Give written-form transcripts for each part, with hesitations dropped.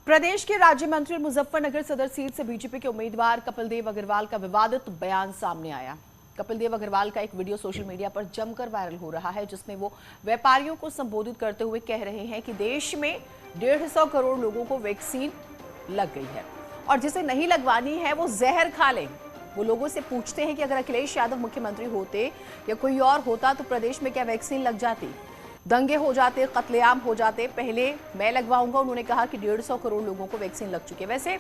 प्रदेश के राज्य मंत्री मुजफ्फरनगर सदर सीट से बीजेपी के उम्मीदवार कपिल देव अग्रवाल का विवादित बयान सामने आया। कपिल देव अग्रवाल का एक वीडियो सोशल मीडिया पर जमकर वायरल हो रहा है, जिसमें वो व्यापारियों को संबोधित करते हुए कह रहे हैं कि देश में 150 करोड़ लोगों को वैक्सीन लग गई है और जिसे नहीं लगवानी है वो जहर खा ले। वो लोगों से पूछते हैं कि अगर अखिलेश यादव मुख्यमंत्री होते या कोई और होता तो प्रदेश में क्या वैक्सीन लग जाती, दंगे हो जाते, कत्लेआम हो जाते, पहले मैं लगवाऊंगा। उन्होंने कहा कि 150 करोड़ लोगों को वैक्सीन लग चुकी है। वैसे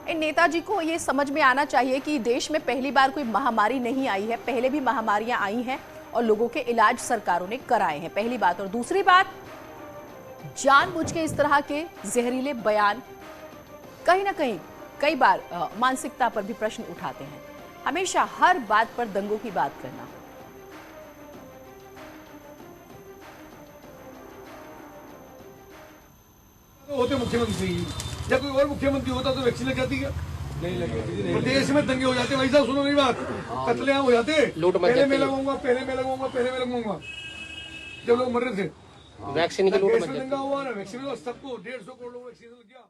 इन नेताजी को ये समझ में आना चाहिए कि देश में पहली बार कोई महामारी नहीं आई है, पहले भी महामारियां आई हैं और लोगों के इलाज सरकारों ने कराए हैं, पहली बात। और दूसरी बात, जानबूझ के इस तरह के जहरीले बयान कहीं ना कहीं कई बार मानसिकता पर भी प्रश्न उठाते हैं। हमेशा हर बात पर दंगों की बात करना। होते मुख्यमंत्री, जब कोई और मुख्यमंत्री होता तो वैक्सीन लग जाती क्या? नहीं लगेगी। प्रदेश में दंगे हो जाते, भाई साहब सुनो मेरी बात, कत्लेआम हो जाते। पहले मैं लगवाऊंगा, पहले मैं लगवाऊंगा, पहले मैं लगवाऊंगा। जब लोग मर रहे थे वैक्सीन की लूट दंगा हुआ ना, वैक्सीन हुआ, सबको 150 करोड़ लोग वैक्सीन लग गया।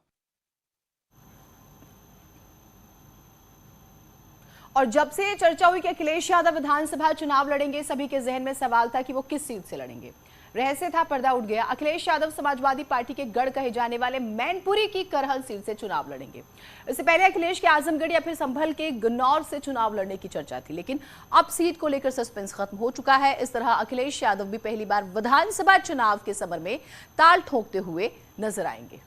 और जब से चर्चा हुई कि अखिलेश यादव विधानसभा चुनाव लड़ेंगे, सभी के जहन में सवाल था कि वो किस सीट से लड़ेंगे। रहस्य था, पर्दा उठ गया। अखिलेश यादव समाजवादी पार्टी के गढ़ कहे जाने वाले मैनपुरी की करहल सीट से चुनाव लड़ेंगे। इससे पहले अखिलेश के आजमगढ़ या फिर संभल के गन्नौर से चुनाव लड़ने की चर्चा थी, लेकिन अब सीट को लेकर सस्पेंस खत्म हो चुका है। इस तरह अखिलेश यादव भी पहली बार विधानसभा चुनाव के समर में ताल ठोकते हुए नजर आएंगे।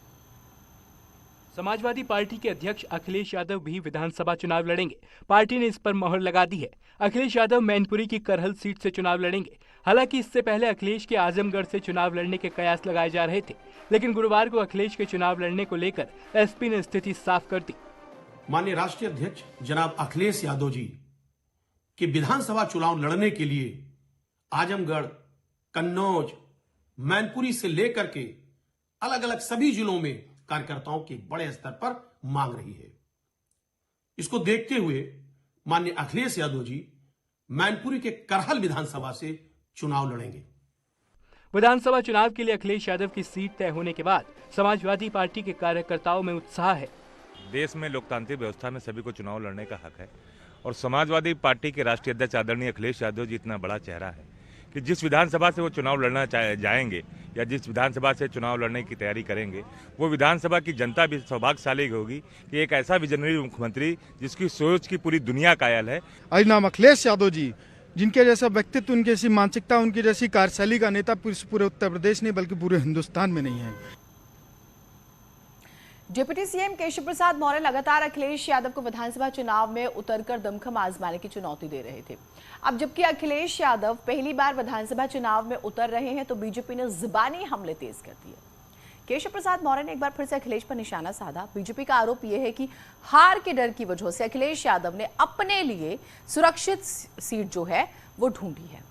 समाजवादी पार्टी के अध्यक्ष अखिलेश यादव भी विधानसभा चुनाव लड़ेंगे। पार्टी ने इस पर मोहर लगा दी है। अखिलेश यादव मैनपुरी की करहल सीट से चुनाव लड़ेंगे। हालांकि इससे पहले अखिलेश के आजमगढ़ से चुनाव लड़ने के कयास लगाए जा रहे थे, लेकिन गुरुवार को अखिलेश के चुनाव लड़ने को लेकर एसपी ने स्थिति साफ कर दी। माननीय राष्ट्रीय अध्यक्ष जनाब अखिलेश यादव जी के विधानसभा चुनाव लड़ने के लिए आजमगढ़, कन्नौज, मैनपुरी से लेकर के अलग अलग सभी जिलों में कार्यकर्ताओं की बड़े स्तर पर मांग रही है। इसको देखते हुए माननीय अखिलेश यादव जी मैनपुरी के करहल विधानसभा से चुनाव लड़ेंगे। विधानसभा चुनाव के लिए अखिलेश यादव की सीट तय होने के बाद समाजवादी पार्टी के कार्यकर्ताओं में उत्साह है। देश में लोकतांत्रिक व्यवस्था में सभी को चुनाव लड़ने का हक है और समाजवादी पार्टी के राष्ट्रीय अध्यक्ष आदरणीय अखिलेश यादव जी इतना बड़ा चेहरा है कि जिस विधानसभा से वो चुनाव लड़ना जाएंगे या जिस विधानसभा से चुनाव लड़ने की तैयारी करेंगे, वो विधानसभा की जनता भी सौभाग्यशाली होगी कि एक ऐसा विजनरी मुख्यमंत्री जिसकी सोच की पूरी दुनिया कायल है। आज नाम अखिलेश यादव जी, जिनके जैसा व्यक्तित्व, उनकी जैसी मानसिकता, उनकी जैसी कार्यशैली का नेता पूरे उत्तर प्रदेश नहीं बल्कि पूरे हिंदुस्तान में नहीं है। डिप्टी सीएम केशव प्रसाद मौर्य लगातार अखिलेश यादव को विधानसभा चुनाव में उतरकर दमखम आजमाने की चुनौती दे रहे थे। अब जबकि अखिलेश यादव पहली बार विधानसभा चुनाव में उतर रहे हैं, तो बीजेपी ने जुबानी हमले तेज कर दिए। केशव प्रसाद मौर्य ने एक बार फिर से अखिलेश पर निशाना साधा। बीजेपी का आरोप यह है कि हार के डर की वजह से अखिलेश यादव ने अपने लिए सुरक्षित सीट जो है वो ढूंढी है।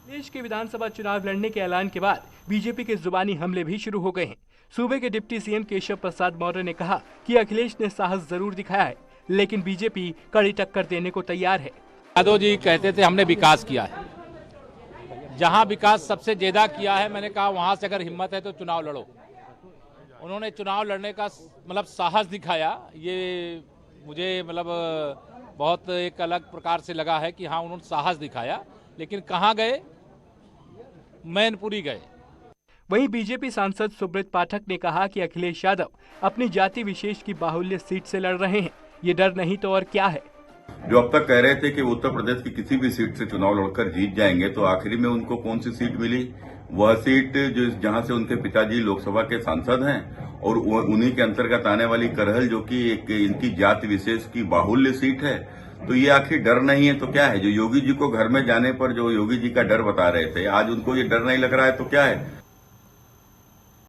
देश के विधानसभा चुनाव लड़ने के ऐलान के बाद बीजेपी के जुबानी हमले भी शुरू हो गए हैं। सूबे के डिप्टी सीएम केशव प्रसाद मौर्य ने कहा कि अखिलेश ने साहस जरूर दिखाया है, लेकिन बीजेपी कड़ी टक्कर देने को तैयार है। यादव जी कहते थे हमने विकास किया है, जहां विकास सबसे ज्यादा किया है, मैंने कहा वहां से अगर हिम्मत है तो चुनाव लड़ो। उन्होंने चुनाव लड़ने का साहस दिखाया, ये मुझे बहुत एक अलग प्रकार से लगा है कि हाँ उन्होंने साहस दिखाया, लेकिन कहाँ गए? मैनपुरी गए। वहीं बीजेपी सांसद सुब्रत पाठक ने कहा कि अखिलेश यादव अपनी जाति विशेष की बाहुल्य सीट से लड़ रहे हैं। ये डर नहीं तो और क्या है। जो अब तक कह रहे थे कि उत्तर प्रदेश की किसी भी सीट से चुनाव लड़कर जीत जाएंगे, तो आखिरी में उनको कौन सी सीट मिली? वह सीट जहां से उनके पिताजी लोकसभा के सांसद हैं और उन्हीं के अंतर्गत आने वाली करहल, जो कि एक इनकी जाति विशेष की बाहुल्य सीट है। तो ये आखिर डर नहीं है तो क्या है? जो योगी जी को घर में जाने पर जो योगी जी का डर बता रहे थे, आज उनको ये डर नहीं लग रहा है तो क्या है?